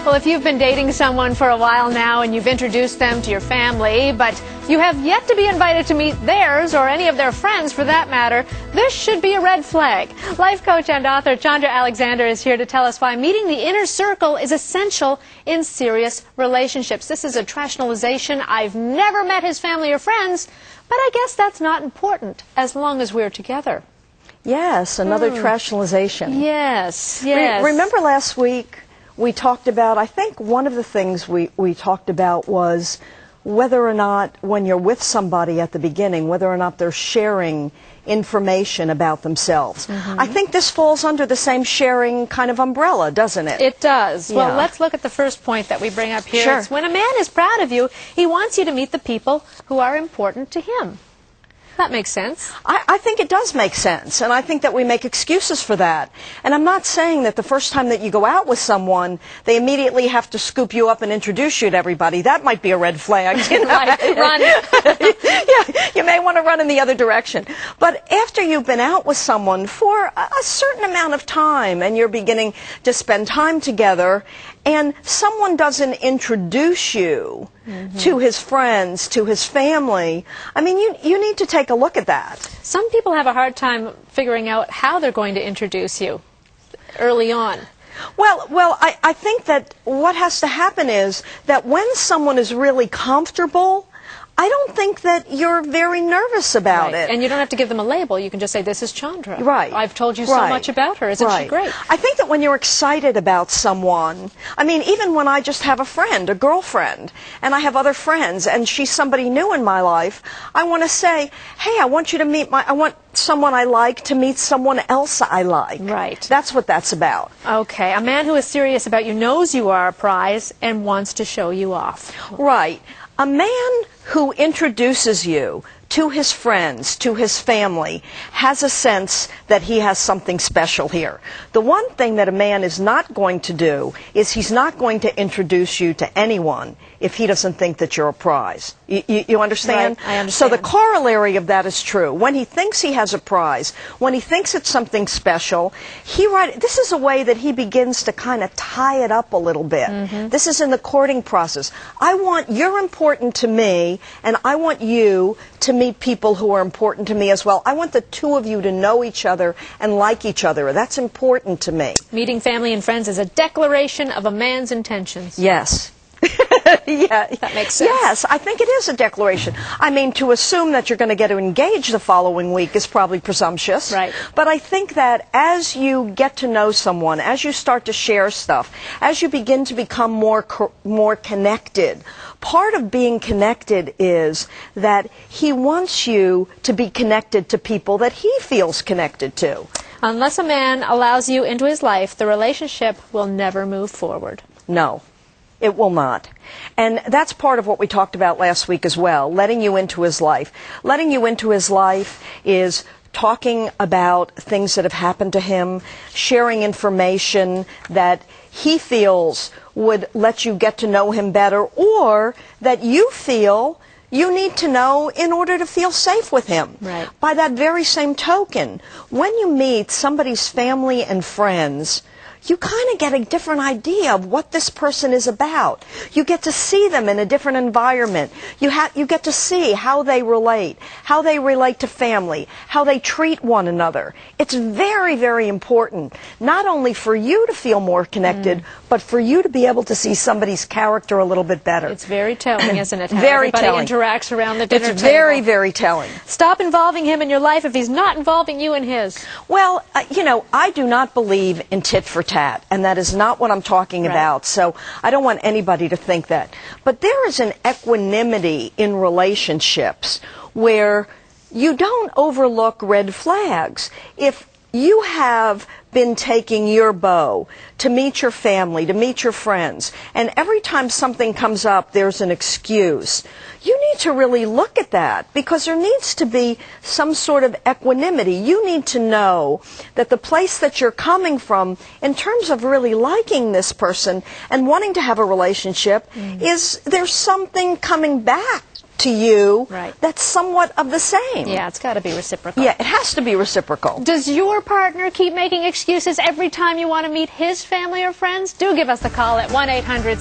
Well, if you've been dating someone for a while now and you've introduced them to your family, but you have yet to be invited to meet theirs or any of their friends for that matter, this should be a red flag. Life coach and author Chandra Alexander is here to tell us why meeting the inner circle is essential in serious relationships. This is a TRASHionalization. I've never met his family or friends, but I guess that's not important as long as we're together. Yes, another TRASHionalization. Yes, yes. Remember last week we talked about, I think one of the things we talked about was whether or not when you're with somebody at the beginning, whether or not they're sharing information about themselves. I think this falls under the same sharing kind of umbrella, doesn't it? It does. Yeah. Well, let's look at the first point that we bring up here. Sure. It's when a man is proud of you, he wants you to meet the people who are important to him. That makes sense. I think it does make sense, and I think that we make excuses for that. And I'm not saying that the first time that you go out with someone, they immediately have to scoop you up and introduce you to everybody. That might be a red flag. You know? Right. Run. Yeah, you may want to run in the other direction. But after you've been out with someone for a certain amount of time, and you're beginning to spend time together, and someone doesn't introduce you to his friends, to his family, I mean, you need to take a look at that. Some people have a hard time figuring out how they're going to introduce you early on. Well, I think that what has to happen is that when someone is really comfortable, I don't think that you're very nervous about it. And you don't have to give them a label. You can just say, this is Chandra. Right. I've told you so much about her. Isn't she great? I think that when you're excited about someone, I mean, even when I just have a friend, a girlfriend, and I have other friends, and she's somebody new in my life, I want to say, hey, I want you to meet I want someone I like to meet someone else I like. Right. That's what that's about. Okay. A man who is serious about you knows you are a prize and wants to show you off. Right. A man who introduces you to his friends, to his family, has a sense that he has something special here. The one thing that a man is not going to do is he's not going to introduce you to anyone if he doesn't think that you're a prize. You understand? Right, I understand. So the corollary of that is true. When he thinks he has a prize, when he thinks it's something special, this is a way that he begins to kind of tie it up a little bit. This is in the courting process. You're important to me, and I want you to meet people who are important to me as well. I want the two of you to know each other and like each other. That's important to me. Meeting family and friends is a declaration of a man's intentions. Yes. Yeah. That makes sense. Yes, I think it is a declaration. I mean, to assume that you're going to get engaged the following week is probably presumptuous. Right. But I think that as you get to know someone, as you start to share stuff, as you begin to become more connected, part of being connected is that he wants you to be connected to people that he feels connected to. Unless a man allows you into his life, the relationship will never move forward. No. It will not. And that's part of what we talked about last week as well, letting you into his life. Letting you into his life is talking about things that have happened to him, sharing information that he feels would let you get to know him better, or that you feel you need to know in order to feel safe with him. Right. By that very same token, when you meet somebody's family and friends, you kind of get a different idea of what this person is about. You get to see them in a different environment. You get to see how they relate to family, how they treat one another. It's very, very important, not only for you to feel more connected, but for you to be able to see somebody's character a little bit better. It's very telling, isn't it? How Very everybody telling. interacts around the dinner table. It's very, very telling. Stop involving him in your life if he's not involving you in his. Well, you know, I do not believe in tit for tat, and that is not what I'm talking about, so I don't want anybody to think that. But there is an equanimity in relationships where you don't overlook red flags. If you have been taking your bow to meet your family, to meet your friends, and every time something comes up, there's an excuse. You need to really look at that, because there needs to be some sort of equanimity. You need to know that the place that you're coming from, in terms of really liking this person and wanting to have a relationship, is there's something coming back to you Right. that's somewhat of the same. Yeah, it's got to be reciprocal. Yeah, it has to be reciprocal. Does your partner keep making excuses every time you want to meet his family or friends? Do give us a call at 1-800